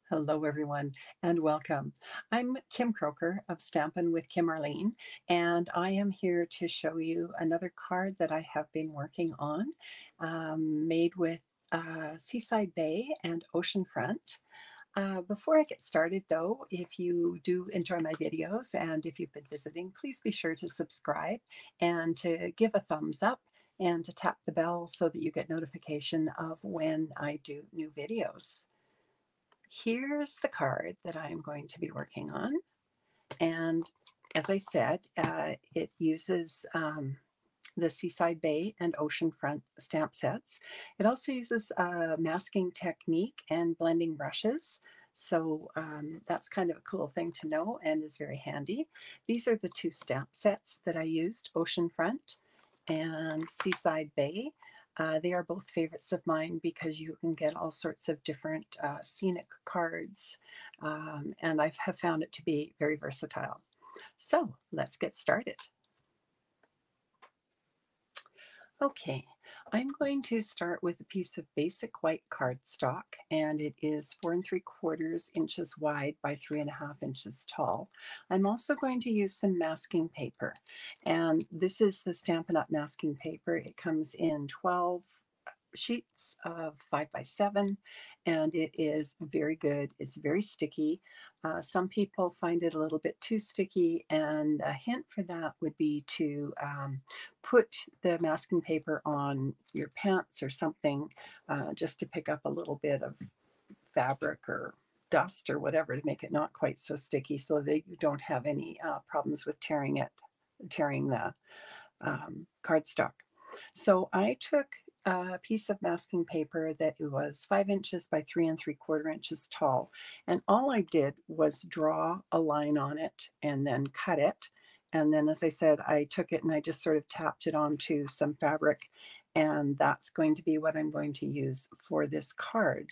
Hello, everyone, and welcome. I'm Kim Croker of Stampin' with Kim Arlene, and I am here to show you another card that I have been working on, made with Seaside Bay and Oceanfront. Before I get started, though, if you do enjoy my videos and if you've been visiting, please be sure to subscribe and to give a thumbs up and to tap the bell so that you get notification of when I do new videos. Here's the card that I'm going to be working on. And as I said, it uses the Seaside Bay and Oceanfront stamp sets. It also uses a masking technique and blending brushes. So that's kind of a cool thing to know and is very handy. These are the two stamp sets that I used, Oceanfront and Seaside Bay. They are both favorites of mine because you can get all sorts of different scenic cards, and I have found it to be very versatile. So let's get started. Okay, I'm going to start with a piece of basic white cardstock, and it is 4 3/4 inches wide by 3.5 inches tall. I'm also going to use some masking paper, and this is the Stampin' Up! Masking paper. It comes in 12 sheets of 5 by 7, and it is very good. It's very sticky. Some people find it a little bit too sticky, and a hint for that would be to put the masking paper on your pants or something, just to pick up a little bit of fabric or dust or whatever to make it not quite so sticky, so that you don't have any problems with tearing the cardstock. So I took a piece of masking paper that was 5 inches by 3 3/4 inches tall, and all I did was draw a line on it and then cut it. And then, as I said, I took it and I just sort of tapped it onto some fabric, and that's going to be what I'm going to use for this card.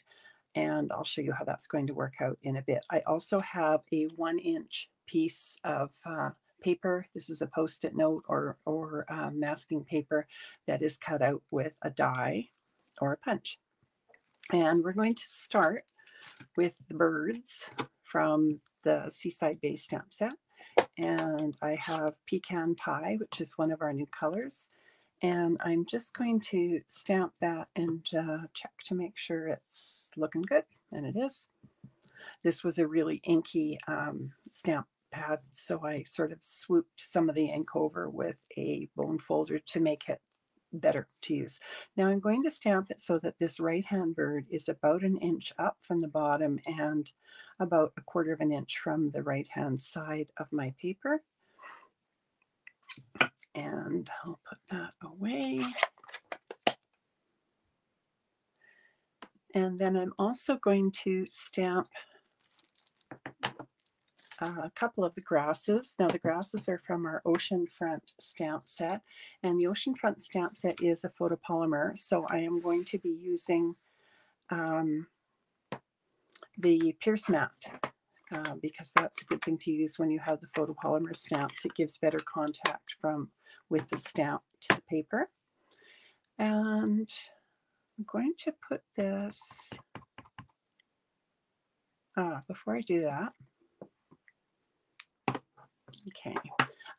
And I'll show you how that's going to work out in a bit. I also have a 1-inch piece of paper. This is a Post-it note or masking paper that is cut out with a die or a punch. And we're going to start with the birds from the Seaside Bay stamp set. And I have Pecan Pie, which is one of our new colors. And I'm just going to stamp that and check to make sure it's looking good, and it is. This was a really inky stamp pad, so I sort of swooped some of the ink over with a bone folder to make it better to use. Now I'm going to stamp it so that this right-hand bird is about 1 inch up from the bottom and about 1/4 inch from the right-hand side of my paper. And I'll put that away. And then I'm also going to stamp a couple of the grasses. Now the grasses are from our Oceanfront stamp set, and the Oceanfront stamp set is a photopolymer, so I am going to be using the Pierce Mat because that's a good thing to use when you have the photopolymer stamps. It gives better contact with the stamp to the paper. And I'm going to put this, before I do that, okay.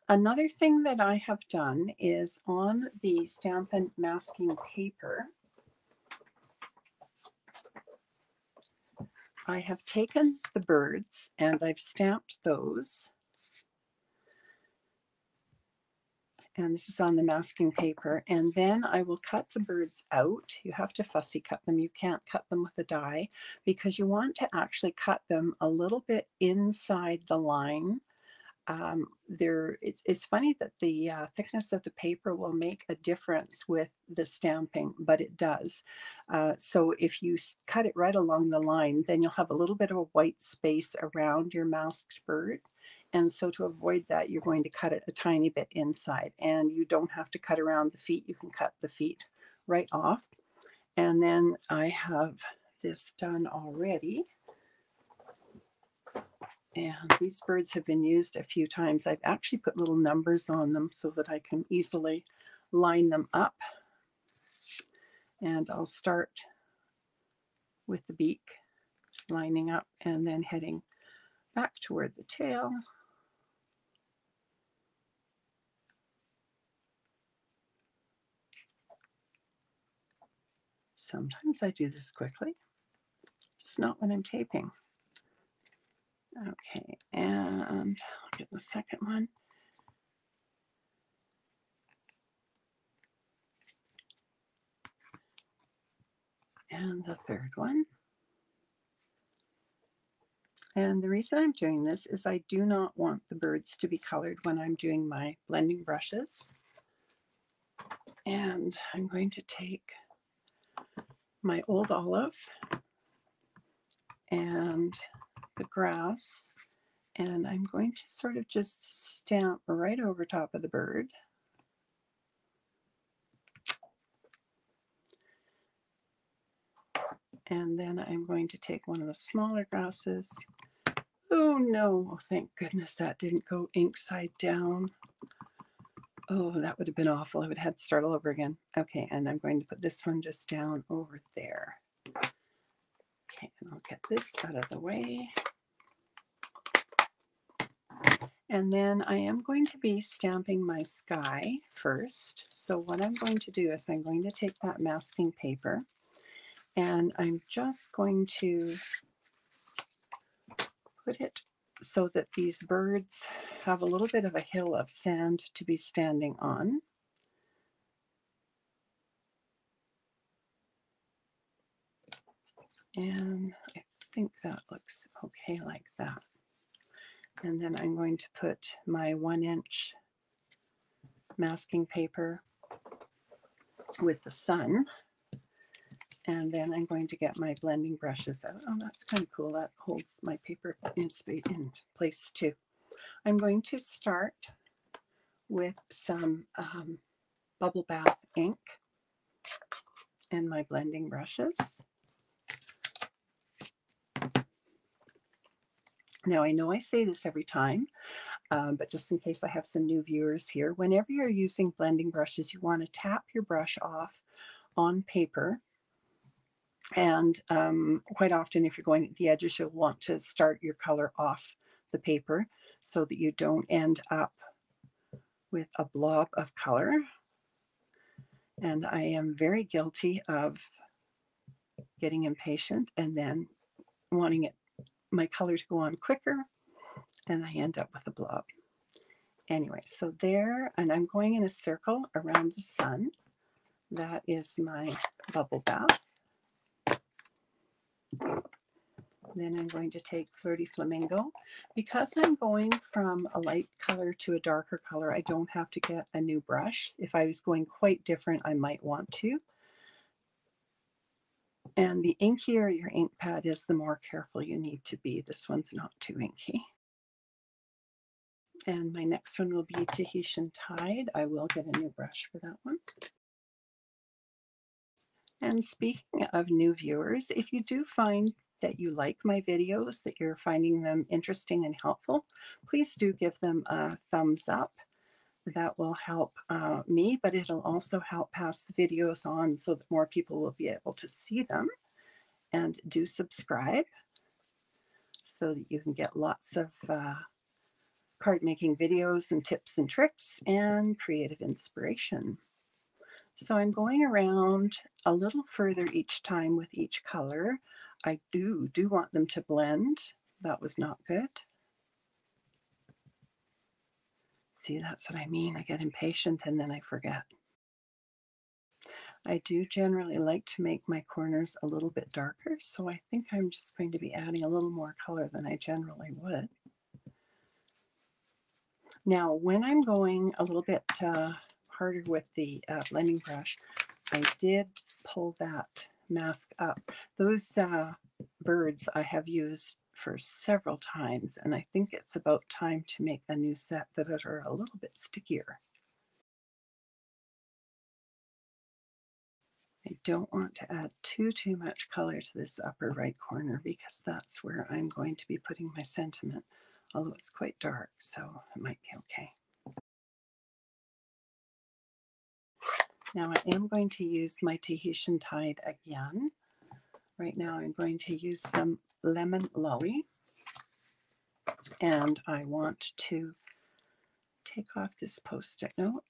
Another thing that I have done is on the Stampin' masking paper, I have taken the birds and I've stamped those. And this is on the masking paper. And then I will cut the birds out. You have to fussy cut them. You can't cut them with a die because you want to actually cut them a little bit inside the line. It's funny that the thickness of the paper will make a difference with the stamping, but it does. So if you cut it right along the line, then you'll have a little bit of a white space around your masked bird. And so to avoid that, you're going to cut it a tiny bit inside, and you don't have to cut around the feet. You can cut the feet right off. And then I have this done already. And these birds have been used a few times. I've actually put little numbers on them so that I can easily line them up. And I'll start with the beak. lining up and then heading back toward the tail. Sometimes I do this quickly, just not when I'm taping. Okay, and I'll get the second one. And the third one. And the reason I'm doing this is I do not want the birds to be colored when I'm doing my blending brushes. And I'm going to take my old olive and the grass, and I'm going to sort of just stamp right over top of the bird. And then I'm going to take one of the smaller grasses. Oh no, oh, thank goodness that didn't go ink side down. Oh, that would have been awful. I would have had to start all over again. Okay, and I'm going to put this one just down over there. Okay, and I'll get this out of the way. And then I am going to be stamping my sky first. So what I'm going to do is I'm going to take that masking paper and I'm just going to put it so that these birds have a little bit of a hill of sand to be standing on. And I think that looks okay like that. And then I'm going to put my 1-inch masking paper with the sun. And then I'm going to get my blending brushes out. Oh, that's kind of cool. That holds my paper in place too. I'm going to start with some bubble bath ink and my blending brushes. Now, I know I say this every time, but just in case I have some new viewers here, whenever you're using blending brushes, you want to tap your brush off on paper. And quite often, if you're going at the edges, you'll want to start your color off the paper so that you don't end up with a blob of color. And I am very guilty of getting impatient and then wanting my color to go on quicker, and I end up with a blob. Anyway, so there, and I'm going in a circle around the sun. That is my bubble bath. Then I'm going to take Flirty Flamingo. Because I'm going from a light color to a darker color, I don't have to get a new brush. If I was going quite different, I might want to. And the inkier your ink pad is, the more careful you need to be. This one's not too inky. And my next one will be Tahitian Tide. I will get a new brush for that one. And speaking of new viewers, if you do find that you like my videos, that you're finding them interesting and helpful, please do give them a thumbs up. That will help me, but it'll also help pass the videos on so that more people will be able to see them. And do subscribe so that you can get lots of card making videos and tips and tricks and creative inspiration. So I'm going around a little further each time with each color. I do want them to blend. That was not good. See, that's what I mean. I get impatient and then I forget. I do generally like to make my corners a little bit darker, so I think I'm just going to be adding a little more color than I generally would. Now, when I'm going a little bit harder with the blending brush, I did pull that mask up. Those birds I have used for several times, and I think it's about time to make a new set that are a little bit stickier. I don't want to add too much color to this upper right corner because that's where I'm going to be putting my sentiment, although it's quite dark, so it might be okay. Now I am going to use my Tahitian Tide again. Right now I'm going to use them Lemon Lolly. And I want to take off this Post-it note.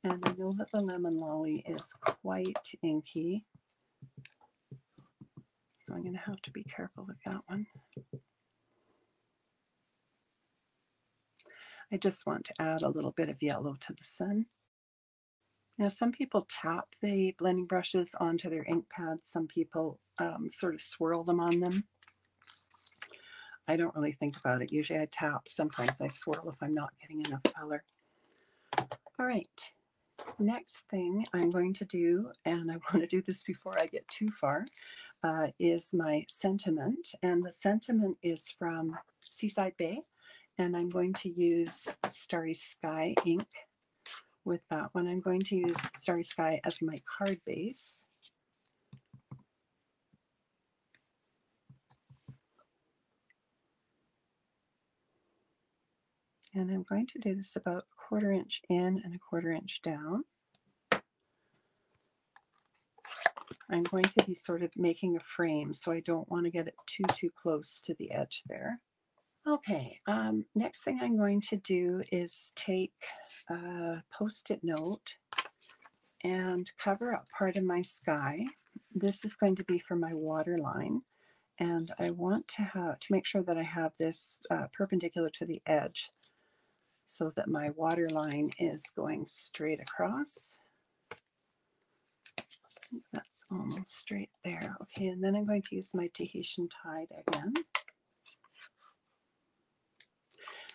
And I know that the Lemon Lolly is quite inky, so I'm going to have to be careful with that one. I just want to add a little bit of yellow to the sun. Now, some people tap the blending brushes onto their ink pads. Some people sort of swirl them on them. I don't really think about it. Usually I tap. Sometimes I swirl if I'm not getting enough color. All right. Next thing I'm going to do, and I want to do this before I get too far, is my sentiment. And the sentiment is from Seaside Bay. And I'm going to use Starry Sky ink with that one. I'm going to use Starry Sky as my card base. And I'm going to do this about 1/4 inch in and 1/4 inch down. I'm going to be sort of making a frame, so I don't want to get it too close to the edge there. Okay, next thing I'm going to do is take a Post-it note and cover up part of my sky. This is going to be for my water line, and I want to make sure that I have this perpendicular to the edge so that my water line is going straight across. That's almost straight there. Okay, and then I'm going to use my Tahitian tide again.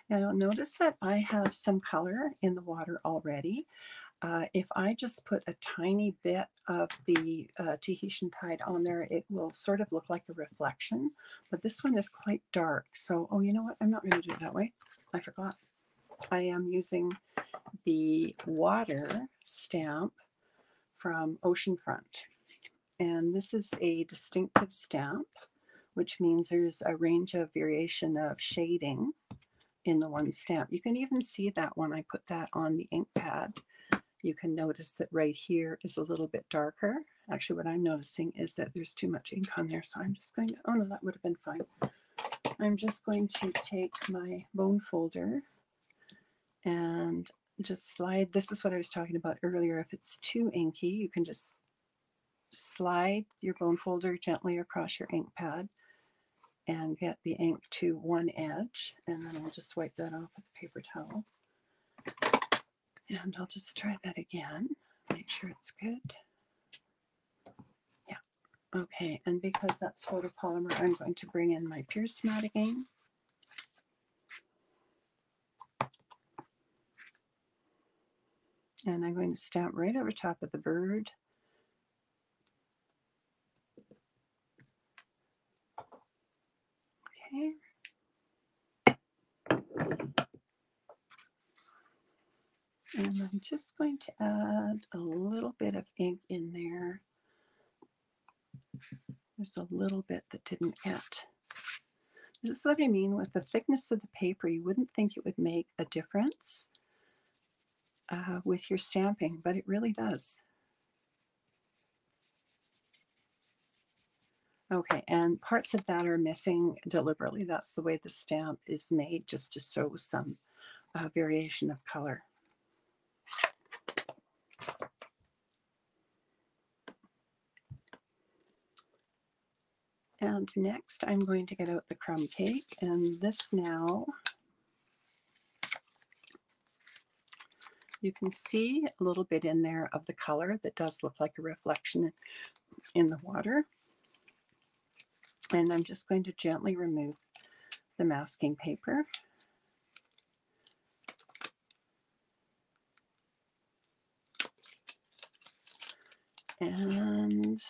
Now notice that I have some color in the water already. If I just put a tiny bit of the Tahitian tide on there, it will sort of look like a reflection, but this one is quite dark. So, oh, you know what? I'm not going to do it that way. I forgot. I am using the water stamp from Oceanfront. And this is a distinctive stamp, which means there's a range of variation of shading in the one stamp. You can even see that when I put that on the ink pad. You can notice that right here is a little bit darker. Actually, what I'm noticing is that there's too much ink on there, so I'm just going to, oh no, that would have been fine. I'm just going to take my bone folder and just slide. This is what I was talking about earlier. If it's too inky, you can just slide your bone folder gently across your ink pad and get the ink to one edge, and then I'll just wipe that off with a paper towel. And I'll just try that again, make sure it's good. Yeah, okay, and because that's photopolymer, I'm going to bring in my Pierce mat again. And I'm going to stamp right over top of the bird. Okay. And I'm just going to add a little bit of ink in there. There's a little bit that didn't get. This is what I mean with the thickness of the paper. You wouldn't think it would make a difference with your stamping, but it really does. Okay, and parts of that are missing deliberately. That's the way the stamp is made, just to show some variation of color. And next I'm going to get out the crumb cake, and this now, you can see a little bit in there of the color that does look like a reflection in the water. And I'm just going to gently remove the masking paper. And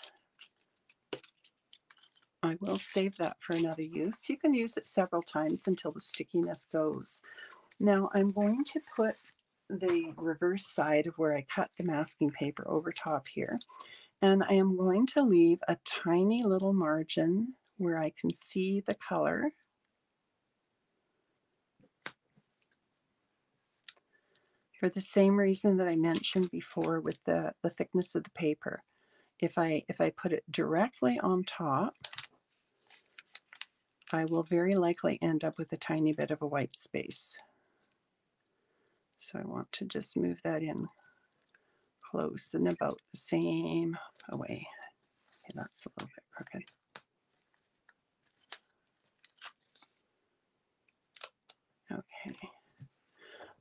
I will save that for another use. You can use it several times until the stickiness goes. Now I'm going to put the reverse side of where I cut the masking paper over top here. And I am going to leave a tiny little margin where I can see the color. for the same reason that I mentioned before with the thickness of the paper. If I put it directly on top, I will very likely end up with a tiny bit of a white space. So I want to just move that in close and about the same away. Okay, that's a little bit crooked. Okay.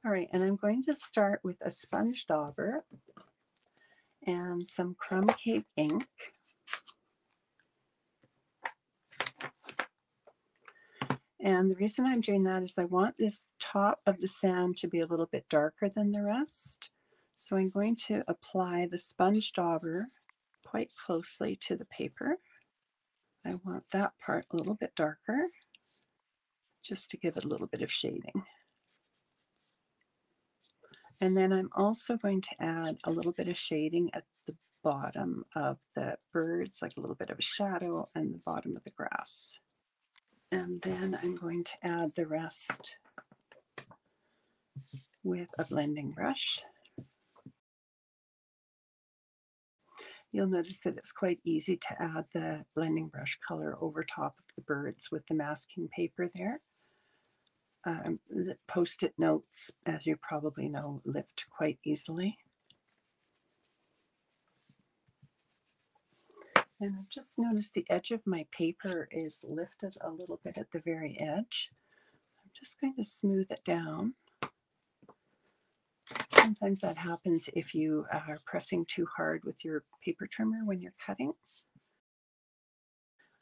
All right, and I'm going to start with a sponge dauber and some crumb cake ink. And the reason I'm doing that is I want this top of the sand to be a little bit darker than the rest. So I'm going to apply the sponge dauber quite closely to the paper. I want that part a little bit darker, just to give it a little bit of shading. And then I'm also going to add a little bit of shading at the bottom of the birds, like a little bit of a shadow, and the bottom of the grass. And then I'm going to add the rest with a blending brush. You'll notice that it's quite easy to add the blending brush color over top of the birds with the masking paper there. The Post-it notes, as you probably know, lift quite easily. And I've just noticed the edge of my paper is lifted a little bit at the very edge. I'm just going to smooth it down. Sometimes that happens if you are pressing too hard with your paper trimmer when you're cutting.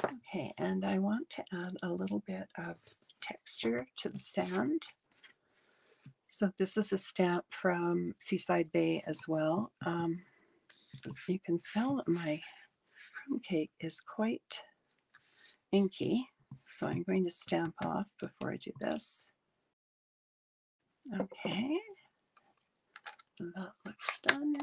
Okay, and I want to add a little bit of texture to the sand. So this is a stamp from Seaside Bay as well. You can tell my crumb cake is quite inky, so I'm going to stamp off before I do this. Okay, that looks done.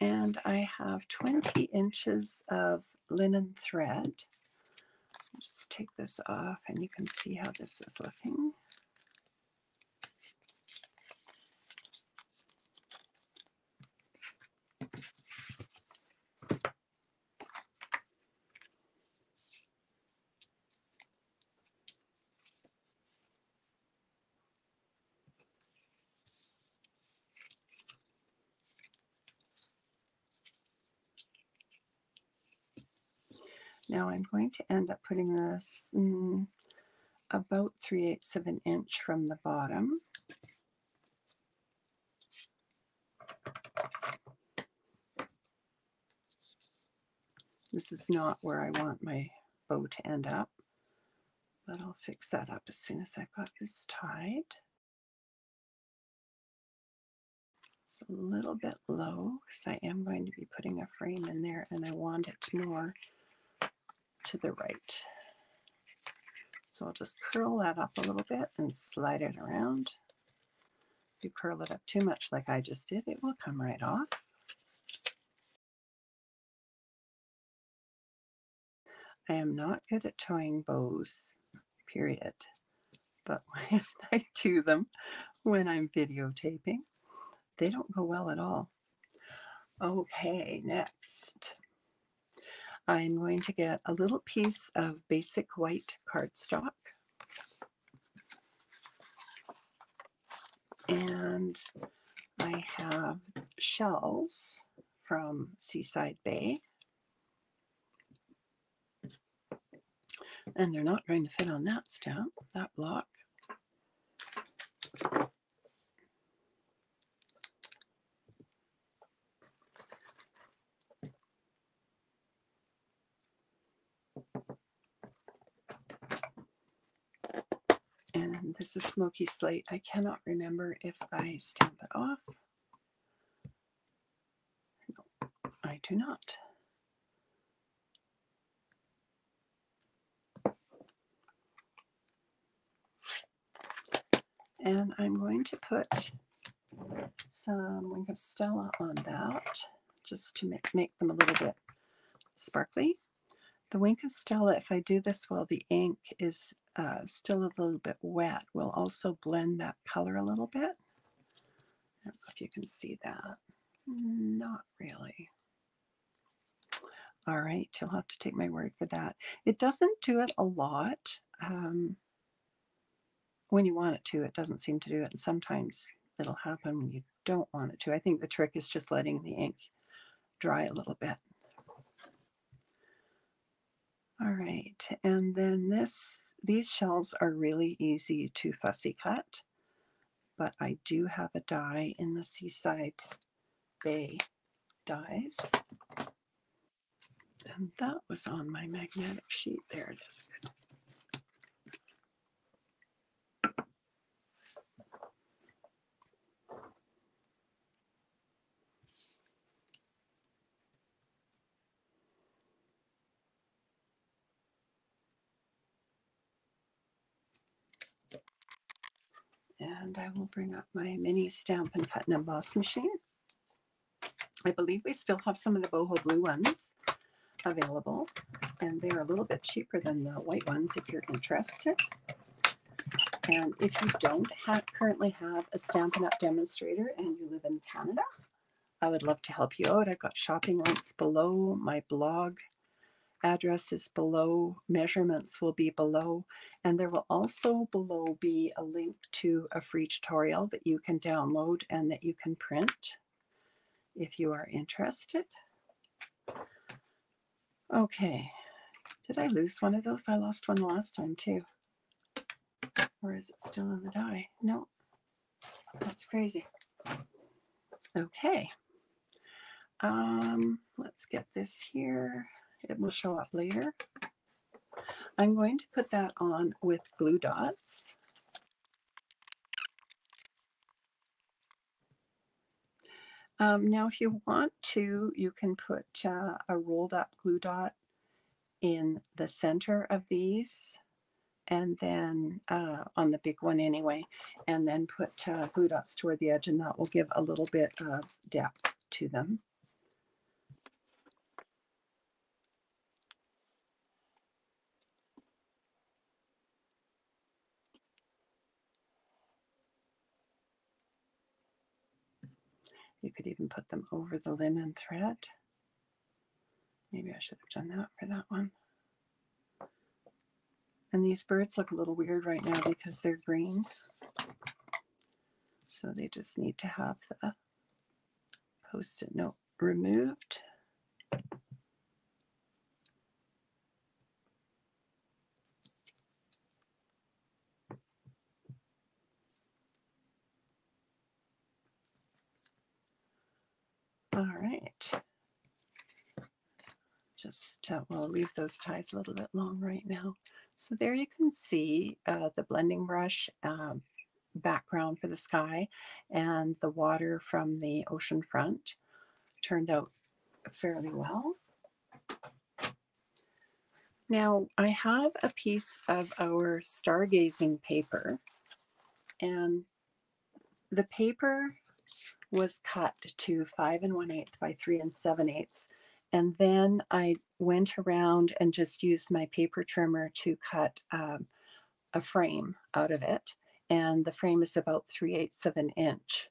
And I have 20 inches of linen thread. I'll just take this off and you can see how this is looking. Now I'm going to end up putting this about 3/8 of an inch from the bottom. This is not where I want my bow to end up, but I'll fix that up as soon as I've got this tied. It's a little bit low because I am going to be putting a frame in there and I want it more to the right. So I'll just curl that up a little bit and slide it around. If you curl it up too much like I just did, it will come right off. I am not good at tying bows, period. But when I do them, when I'm videotaping, they don't go well at all. Okay, next. I'm going to get a little piece of basic white cardstock. And I have shells from Seaside Bay. And they're not going to fit on that stamp, that block. And this is Smoky Slate. I cannot remember if I stamp it off. No, I do not. And I'm going to put some Wing of Stella on that, just to make them a little bit sparkly. The Wink of Stella, if I do this while the ink is still a little bit wet, will also blend that color a little bit. I don't know if you can see that. Not really. All right, you'll have to take my word for that. It doesn't do it a lot. When you want it to, it doesn't seem to do it. And sometimes it'll happen when you don't want it to. I think the trick is just letting the ink dry a little bit. All right, and then these shells are really easy to fussy cut, but I do have a die in the Seaside Bay dies. And that was on my magnetic sheet. There it is. Good. And I will bring up my mini Stamp and Cut and Emboss machine. I believe we still have some of the boho blue ones available, and they're a little bit cheaper than the white ones if you're interested. And if you don't currently have a Stampin' Up! Demonstrator and you live in Canada, I would love to help you out. I've got shopping links below. My blog address is below. Measurements will be below. And there will also below be a link to a free tutorial that you can download and that you can print if you are interested. Okay. Did I lose one of those? I lost one last time too. Or is it still in the die? No. That's crazy. Okay. Let's get this here. It will show up later. I'm going to put that on with glue dots. Now, if you want to, you can put a rolled up glue dot in the center of these, and then on the big one anyway, and then put glue dots toward the edge, and that will give a little bit of depth to them. You could even put them over the linen thread. Maybe I should have done that for that one. And these birds look a little weird right now because they're green. So they just need to have the Post-it note removed. All right. Just we'll leave those ties a little bit long right now. So there you can see the blending brush background for the sky, and the water from the oceanfront turned out fairly well. Now I have a piece of our stargazing paper, and the paper was cut to 5 1/8 by 3 7/8. And then I went around and just used my paper trimmer to cut a frame out of it. And the frame is about 3/8 of an inch.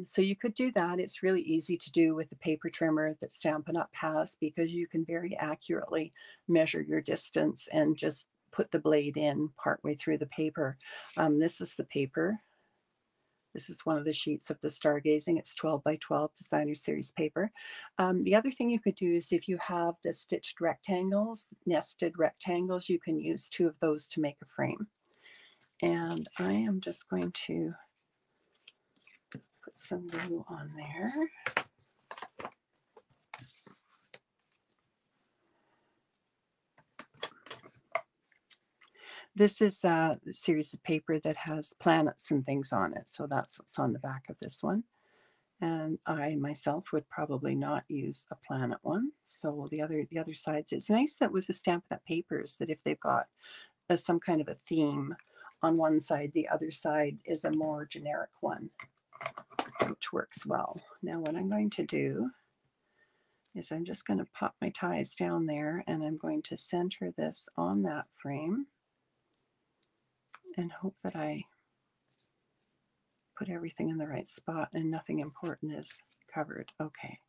So you could do that. It's really easy to do with the paper trimmer that Stampin' Up! Has, because you can very accurately measure your distance and just put the blade in partway through the paper. This is the paper. This is one of the sheets of the Stargazing. It's 12 by 12 designer series paper. The other thing you could do is, if you have the stitched rectangles, nested rectangles, you can use 2 of those to make a frame. And I am just going to put some glue on there. This is a series of paper that has planets and things on it, so that's what's on the back of this one. And I myself would probably not use a planet one. So the other sides, it's nice that with the Stampin' Up! Papers, that if they've got some kind of a theme on one side, the other side is a more generic one, which works well. Now what I'm going to do is I'm just going to pop my ties down there, and I'm going to center this on that frame and hope that I put everything in the right spot and nothing important is covered. Okay,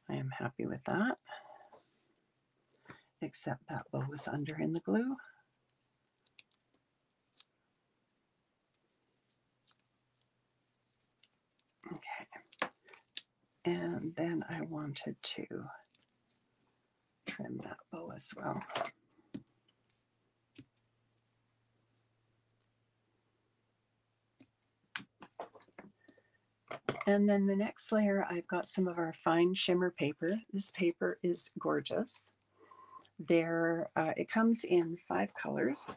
I am happy with that, except that bow was under in the glue. Okay, and then I wanted to trim that bow as well. And then the next layer, I've got some of our fine shimmer paper. This paper is gorgeous. It comes in 5 colors.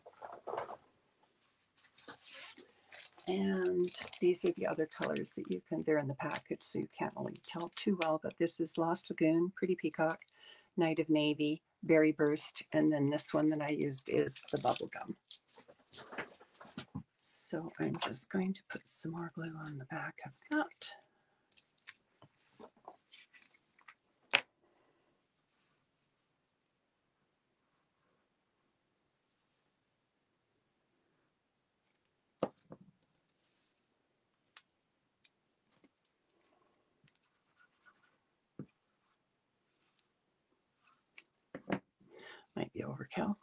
And these are the other colors that they're in the package, so you can't really tell too well, but this is Lost Lagoon, Pretty Peacock, Night of Navy, Berry Burst, and then this one that I used is the Bubblegum. So I'm just going to put some more glue on the back of that. Might be overkill.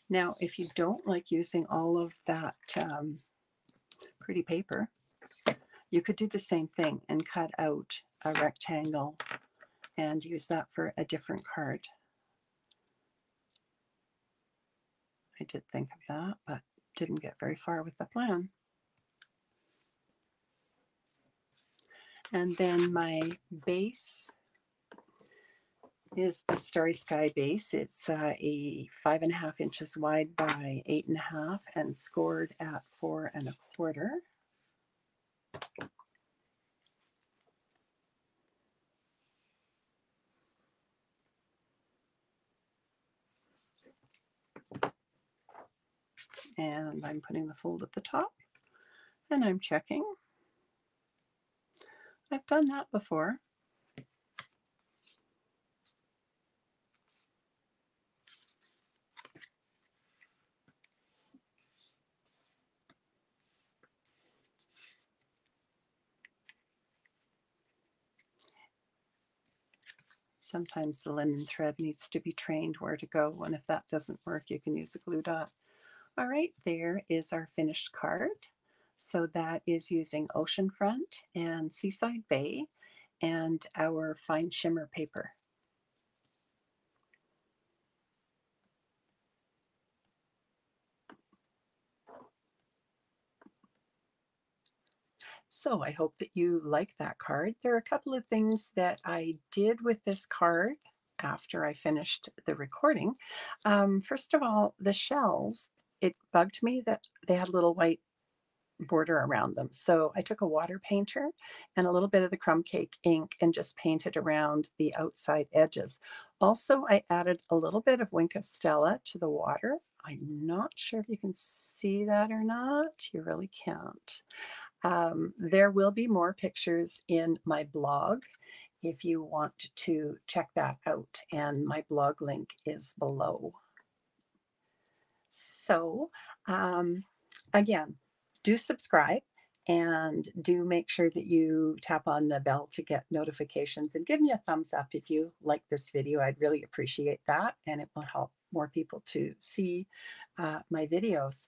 Now, if you don't like using all of that pretty paper, you could do the same thing and cut out a rectangle and use that for a different card. I did think of that, but didn't get very far with the plan. And then my base is a Starry Sky base. It's a 5.5 inches wide by 8.5 and scored at 4.25. And I'm putting the fold at the top, and I'm checking. I've done that before. Sometimes the linen thread needs to be trained where to go, and if that doesn't work, you can use a glue dot. All right, there is our finished card. So that is using Oceanfront and Seaside Bay and our Fine Shimmer Paper. So I hope that you like that card. There are a couple of things that I did with this card after I finished the recording. First of all, the shells, it bugged me that they had a little white border around them. So I took a water painter and a little bit of the crumb cake ink and just painted around the outside edges. Also, I added a little bit of Wink of Stella to the water. I'm not sure if you can see that or not. You really can't. There will be more pictures in my blog if you want to check that out, and my blog link is below. So again, do subscribe and do make sure that you tap on the bell to get notifications, and give me a thumbs up if you like this video. I'd really appreciate that, and it will help more people to see my videos.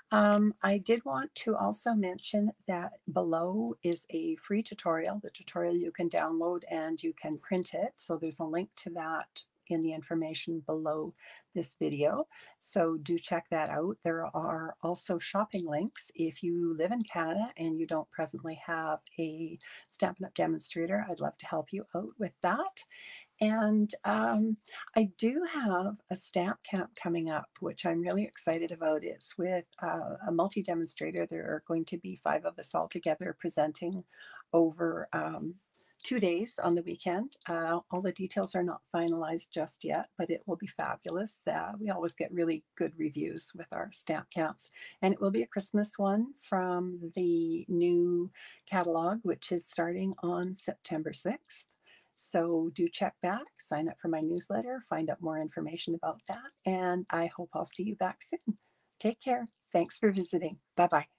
I did want to also mention that below is a free tutorial. The tutorial you can download and you can print it. So there's a link to that in the information below this video. So do check that out. There are also shopping links if you live in Canada and you don't presently have a Stampin' Up! Demonstrator. I'd love to help you out with that. And I do have a stamp camp coming up, which I'm really excited about. It's with a multi-demonstrator. There are going to be 5 of us all together presenting over 2 days on the weekend. All the details are not finalized just yet, but it will be fabulous. We always get really good reviews with our stamp camps. And it will be a Christmas one from the new catalog, which is starting on September 6th. So do check back, sign up for my newsletter, find out more information about that, and I hope I'll see you back soon. Take care. Thanks for visiting. Bye bye.